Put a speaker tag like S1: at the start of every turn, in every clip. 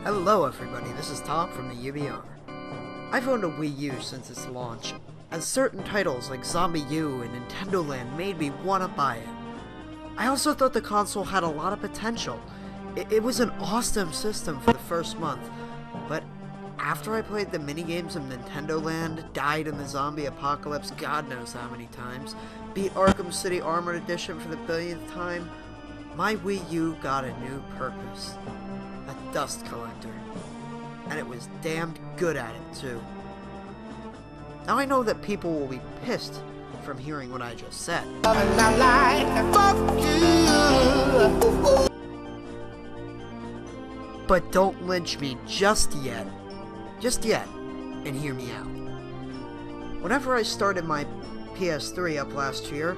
S1: Hello everybody, this is Tom from the UBR. I've owned a Wii U since its launch, and certain titles like ZombiU and Nintendo Land made me want to buy it. I also thought the console had a lot of potential. It was an awesome system for the first month, but after I played the minigames of Nintendo Land, died in the zombie apocalypse God knows how many times, beat Arkham City Armored Edition for the billionth time, my Wii U got a new purpose. A dust collector. And it was damned good at it, too. Now I know that people will be pissed from hearing what I just said. But don't lynch me just yet. Just yet. And hear me out. Whenever I started my PS3 up last year,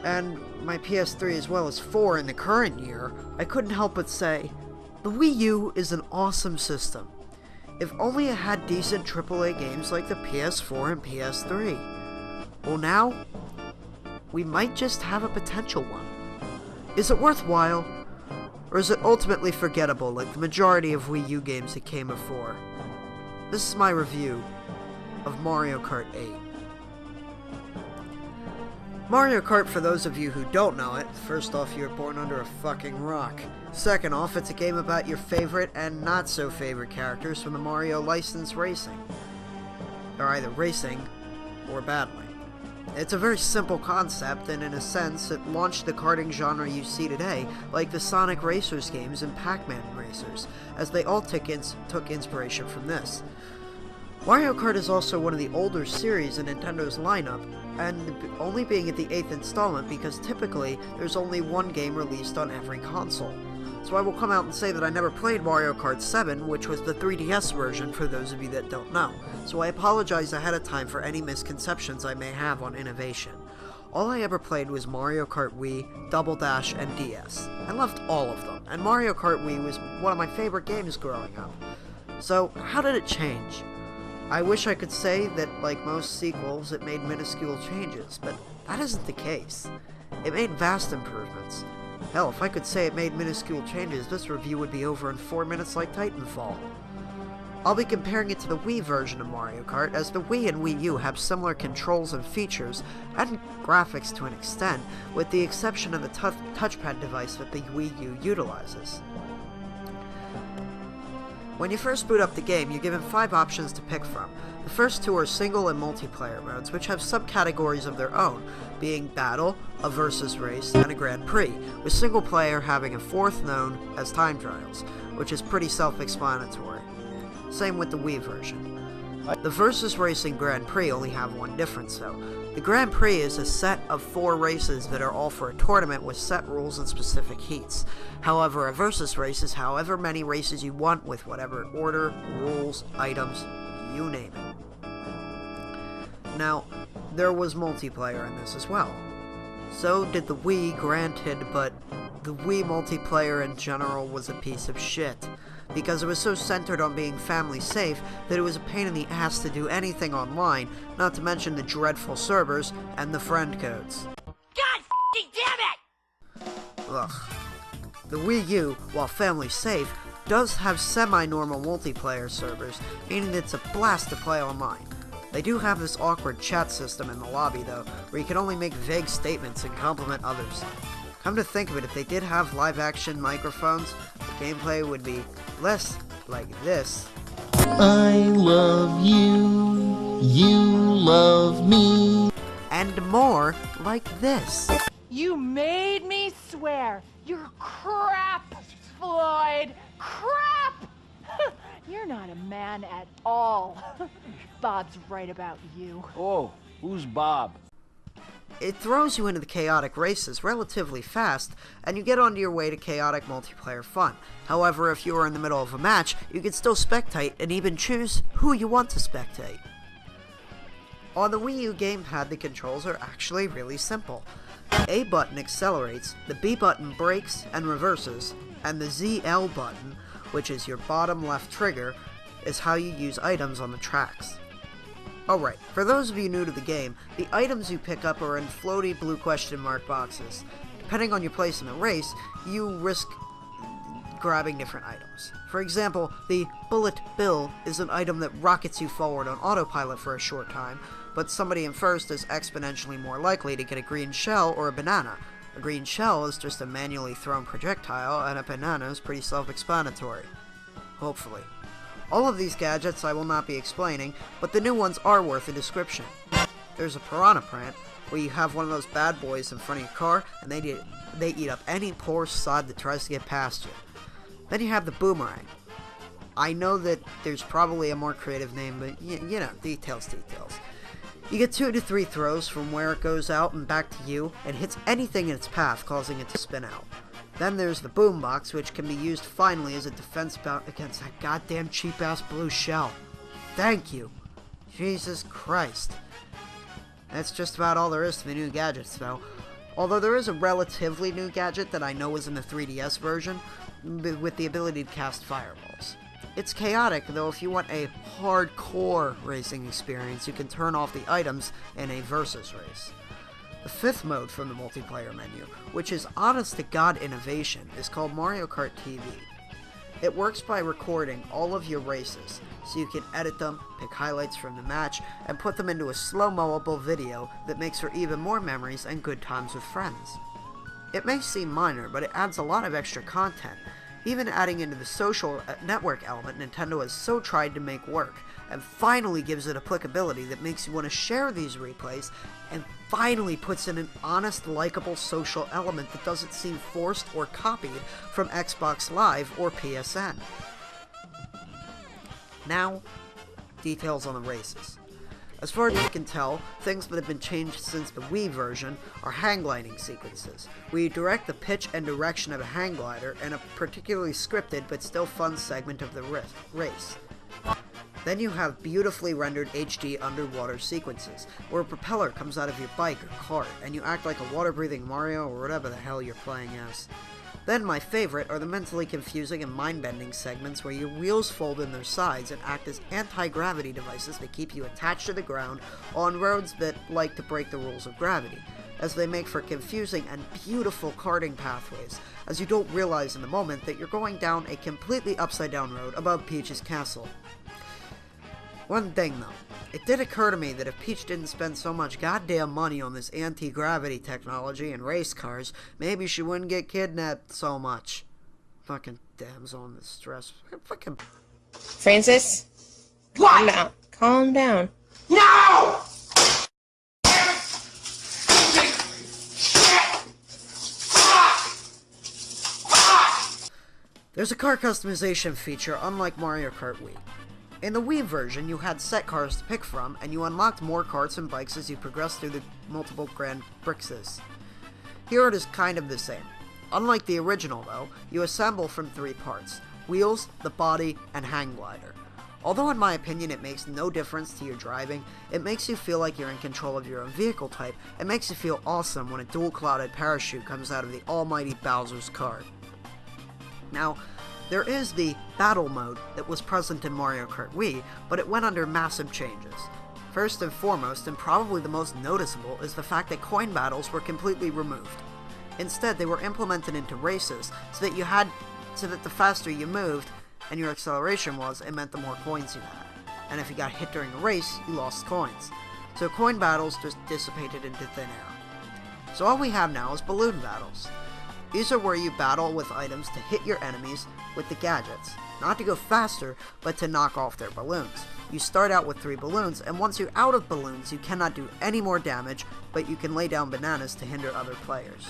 S1: and my PS3 as well as 4 in the current year, I couldn't help but say, the Wii U is an awesome system. If only it had decent AAA games like the PS4 and PS3. Well now, we might just have a potential one. Is it worthwhile? Or is it ultimately forgettable like the majority of Wii U games that came before? This is my review of Mario Kart 8. Mario Kart, for those of you who don't know it, first off, you were born under a fucking rock. Second off, it's a game about your favorite and not so favorite characters from the Mario license racing. They're either racing or battling. It's a very simple concept, and in a sense, it launched the karting genre you see today, like the Sonic Racers games and Pac-Man Racers, as they all took inspiration from this. Mario Kart is also one of the older series in Nintendo's lineup, and only being at the 8th installment because typically there's only one game released on every console. So I will come out and say that I never played Mario Kart 7, which was the 3DS version for those of you that don't know. So I apologize ahead of time for any misconceptions I may have on innovation. All I ever played was Mario Kart Wii, Double Dash, and DS. I loved all of them, and Mario Kart Wii was one of my favorite games growing up. So how did it change? I wish I could say that, like most sequels, it made minuscule changes, but that isn't the case. It made vast improvements. Hell, if I could say it made minuscule changes, this review would be over in 4 minutes like Titanfall. I'll be comparing it to the Wii version of Mario Kart, as the Wii and Wii U have similar controls and features, and graphics to an extent, with the exception of the touchpad device that the Wii U utilizes. When you first boot up the game, you're given 5 options to pick from. The first 2 are single and multiplayer modes, which have subcategories of their own, being Battle, a Versus Race, and a Grand Prix, with single player having a 4th known as Time Trials, which is pretty self-explanatory. Same with the Wii version. The Versus Racing Grand Prix only have one difference though. The Grand Prix is a set of 4 races that are all for a tournament with set rules and specific heats. However, a Versus Race is however many races you want with whatever order, rules, items, you name it. Now, there was multiplayer in this as well. So did the Wii, granted, but the Wii multiplayer in general was a piece of shit, because it was so centered on being family safe that it was a pain in the ass to do anything online, not to mention the dreadful servers and the friend codes.
S2: God f***ing damn it!
S1: Ugh. The Wii U, while family safe, does have semi-normal multiplayer servers, meaning it's a blast to play online. They do have this awkward chat system in the lobby though, where you can only make vague statements and compliment others. Come to think of it, if they did have live-action microphones, the gameplay would be less like this.
S3: I love you, you love me.
S1: And more like this.
S2: You made me swear. You're crap, Floyd. Crap! You're not a man at all. Bob's right about you.
S4: Oh, who's Bob?
S1: It throws you into the chaotic races relatively fast, and you get onto your way to chaotic multiplayer fun. However, if you are in the middle of a match, you can still spectate and even choose who you want to spectate. On the Wii U gamepad, the controls are actually really simple. The A button accelerates, the B button brakes and reverses, and the ZL button, which is your bottom left trigger, is how you use items on the tracks. Alright, for those of you new to the game, the items you pick up are in floaty blue question mark boxes. Depending on your place in the race, you risk grabbing different items. For example, the Bullet Bill is an item that rockets you forward on autopilot for a short time, but somebody in first is exponentially more likely to get a green shell or a banana. A green shell is just a manually thrown projectile, and a banana is pretty self-explanatory. Hopefully. All of these gadgets I will not be explaining, but the new ones are worth a description. There's a piranha plant, where you have one of those bad boys in front of your car, and they eat up any poor sod that tries to get past you. Then you have the boomerang. I know that there's probably a more creative name, but you know, details. You get 2 to 3 throws from where it goes out and back to you, and hits anything in its path, causing it to spin out. Then there's the boombox, which can be used finally as a defense against that goddamn cheap-ass blue shell. Thank you. Jesus Christ. That's just about all there is to the new gadgets, though. Although there is a relatively new gadget that I know was in the 3DS version, with the ability to cast fireballs. It's chaotic, though if you want a hardcore racing experience, you can turn off the items in a versus race. The 5th mode from the multiplayer menu, which is honest-to-God innovation, is called Mario Kart TV. It works by recording all of your races, so you can edit them, pick highlights from the match, and put them into a slow-moable video that makes for even more memories and good times with friends. It may seem minor, but it adds a lot of extra content. Even adding into the social network element Nintendo has so tried to make work, and finally gives it applicability that makes you want to share these replays, and finally puts in an honest, likable social element that doesn't seem forced or copied from Xbox Live or PSN. Now, details on the races. As far as you can tell, things that have been changed since the Wii version are hang gliding sequences, where you direct the pitch and direction of a hang glider in a particularly scripted but still fun segment of the race. Then you have beautifully rendered HD underwater sequences, where a propeller comes out of your bike or cart, and you act like a water-breathing Mario or whatever the hell you're playing as. Then my favorite are the mentally confusing and mind-bending segments where your wheels fold in their sides and act as anti-gravity devices that keep you attached to the ground on roads that like to break the rules of gravity, as they make for confusing and beautiful karting pathways, as you don't realize in the moment that you're going down a completely upside-down road above Peach's castle. One thing though, it did occur to me that if Peach didn't spend so much goddamn money on this anti-gravity technology and race cars, maybe she wouldn't get kidnapped so much. Fucking damsel in distress. Fucking...
S5: Francis? What? Calm down. Calm down.
S6: No!
S1: There's a car customization feature unlike Mario Kart Wii. In the Wii version, you had set cars to pick from, and you unlocked more karts and bikes as you progressed through the multiple Grand Prixes. Here it is kind of the same. Unlike the original, though, you assemble from 3 parts: wheels, the body, and hang glider. Although in my opinion it makes no difference to your driving, it makes you feel like you're in control of your own vehicle type, and makes you feel awesome when a dual-clouded parachute comes out of the almighty Bowser's cart. Now, there is the battle mode that was present in Mario Kart Wii, but it went under massive changes. First and foremost, and probably the most noticeable, is the fact that coin battles were completely removed. Instead, they were implemented into races, so that the faster you moved and your acceleration was, it meant the more coins you had. And if you got hit during a race, you lost coins. So coin battles just dissipated into thin air. So all we have now is balloon battles. These are where you battle with items to hit your enemies with the gadgets, not to go faster, but to knock off their balloons. You start out with 3 balloons, and once you're out of balloons, you cannot do any more damage, but you can lay down bananas to hinder other players.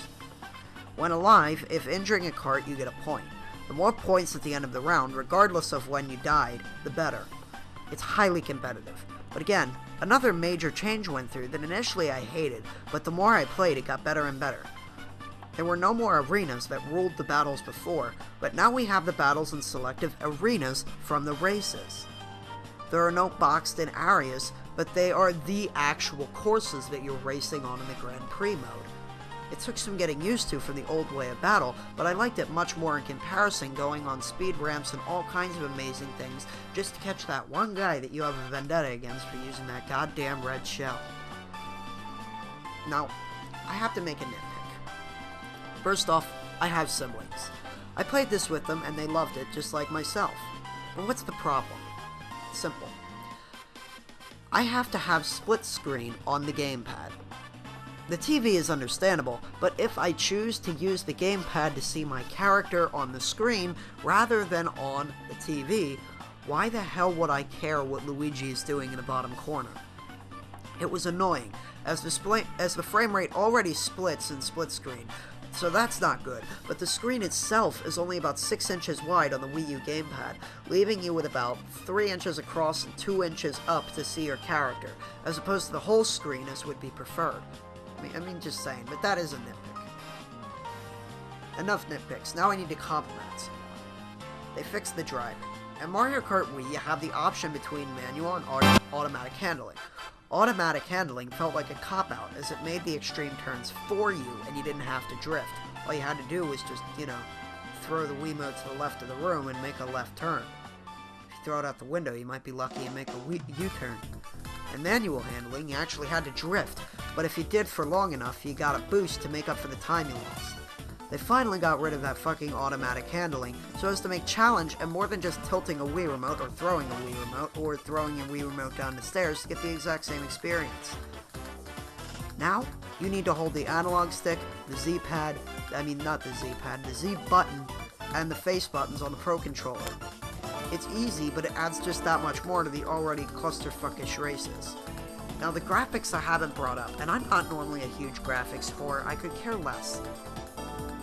S1: When alive, if injuring a cart, you get a point. The more points at the end of the round, regardless of when you died, the better. It's highly competitive. But again, another major change went through that initially I hated, but the more I played, it got better and better. There were no more arenas that ruled the battles before, but now we have the battles in selective arenas from the races. There are no boxed-in areas, but they are the actual courses that you're racing on in the Grand Prix mode. It took some getting used to from the old way of battle, but I liked it much more in comparison, going on speed ramps and all kinds of amazing things just to catch that one guy that you have a vendetta against for using that goddamn red shell. Now, I have to make a nitpick. First off, I have siblings. I played this with them and they loved it just like myself. But what's the problem? Simple. I have to have split screen on the gamepad. The TV is understandable, but if I choose to use the gamepad to see my character on the screen rather than on the TV, why the hell would I care what Luigi is doing in the bottom corner? It was annoying, as the frame rate already splits in split screen, so that's not good, but the screen itself is only about 6 inches wide on the Wii U gamepad, leaving you with about 3 inches across and 2 inches up to see your character, as opposed to the whole screen as would be preferred. I mean, just saying, but that is a nitpick. Enough nitpicks, now I need to compliment someone. They fixed the driving. In Mario Kart Wii, you have the option between manual and automatic handling. Automatic handling felt like a cop-out, as it made the extreme turns for you, and you didn't have to drift. All you had to do was just, throw the Wiimote to the left of the room and make a left turn. If you throw it out the window, you might be lucky and make a U-turn. In manual handling, you actually had to drift, but if you did for long enough, you got a boost to make up for the time you lost. They finally got rid of that fucking automatic handling, so as to make challenge and more than just tilting a Wii remote or throwing a Wii remote or throwing your Wii remote down the stairs to get the exact same experience. Now, you need to hold the analog stick, the Z-pad, not the Z-pad, the Z button, and the face buttons on the Pro Controller. It's easy, but it adds just that much more to the already clusterfuckish races. Now, the graphics I haven't brought up, and I'm not normally a huge graphics whore, I could care less.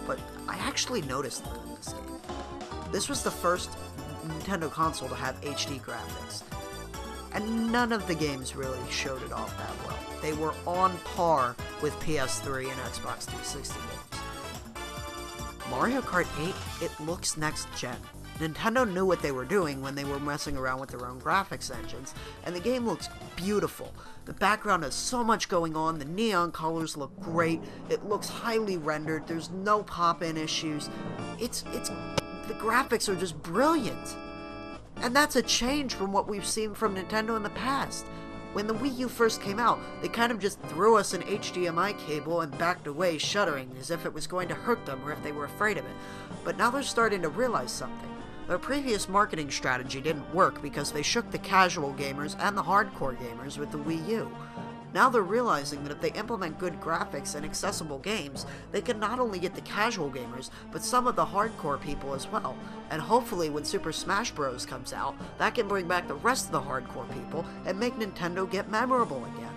S1: But I actually noticed them in this game. This was the first Nintendo console to have HD graphics, and none of the games really showed it off that well. They were on par with PS3 and Xbox 360 games. Mario Kart 8, it looks next-gen. Nintendo knew what they were doing when they were messing around with their own graphics engines, and the game looks beautiful. The background has so much going on, the neon colors look great, it looks highly rendered, there's no pop-in issues. The graphics are just brilliant. And that's a change from what we've seen from Nintendo in the past. When the Wii U first came out, they kind of just threw us an HDMI cable and backed away, shuddering as if it was going to hurt them or if they were afraid of it. But now they're starting to realize something. Their previous marketing strategy didn't work because they shook the casual gamers and the hardcore gamers with the Wii U. Now they're realizing that if they implement good graphics and accessible games, they can not only get the casual gamers, but some of the hardcore people as well. And hopefully when Super Smash Bros. Comes out, that can bring back the rest of the hardcore people and make Nintendo get memorable again.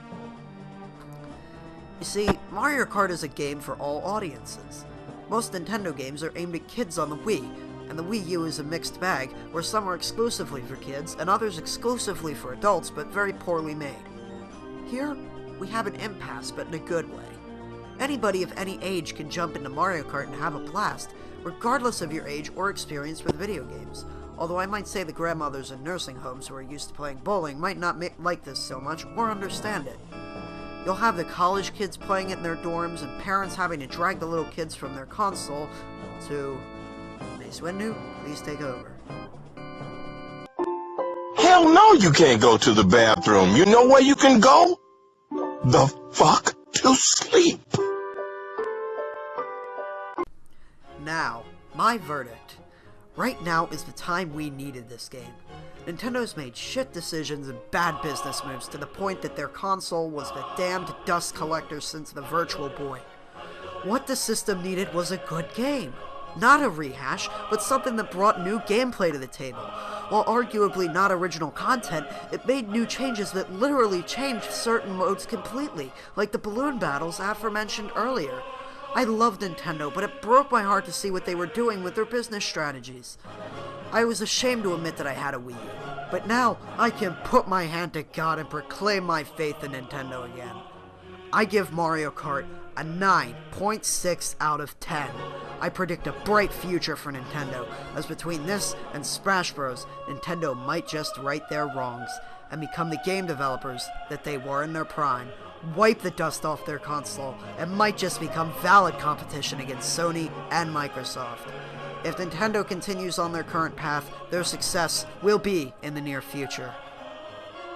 S1: You see, Mario Kart is a game for all audiences. Most Nintendo games are aimed at kids on the Wii, and the Wii U is a mixed bag, where some are exclusively for kids, and others exclusively for adults, but very poorly made. Here, we have an impasse, but in a good way. Anybody of any age can jump into Mario Kart and have a blast, regardless of your age or experience with video games. Although I might say the grandmothers in nursing homes who are used to playing bowling might not like this so much, or understand it. You'll have the college kids playing it in their dorms, and parents having to drag the little kids from their console to... Mace Windu, please take over.
S6: Hell no, you can't go to the bathroom. You know where you can go? The fuck to sleep.
S1: Now, my verdict. Right now is the time we needed this game. Nintendo's made shit decisions and bad business moves to the point that their console was the damned dust collector since the Virtual Boy. What the system needed was a good game. Not a rehash, but something that brought new gameplay to the table. While arguably not original content, it made new changes that literally changed certain modes completely, like the balloon battles aforementioned earlier. I love Nintendo, but it broke my heart to see what they were doing with their business strategies. I was ashamed to admit that I had a Wii U, but now I can put my hand to God and proclaim my faith in Nintendo again. I give Mario Kart a 9.6 out of 10. I predict a bright future for Nintendo, as between this and Smash Bros, Nintendo might just right their wrongs and become the game developers that they were in their prime, wipe the dust off their console, and might just become valid competition against Sony and Microsoft. If Nintendo continues on their current path, their success will be in the near future.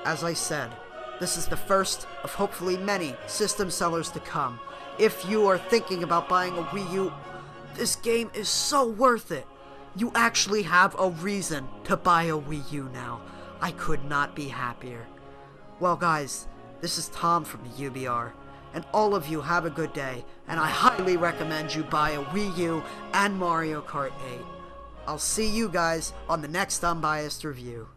S1: As I said, this is the first of hopefully many system sellers to come. If you are thinking about buying a Wii U, this game is so worth it. You actually have a reason to buy a Wii U now. I could not be happier. Well guys, this is Tom from the UBR, and all of you have a good day, and I highly recommend you buy a Wii U and Mario Kart 8. I'll see you guys on the next Unbiased Review.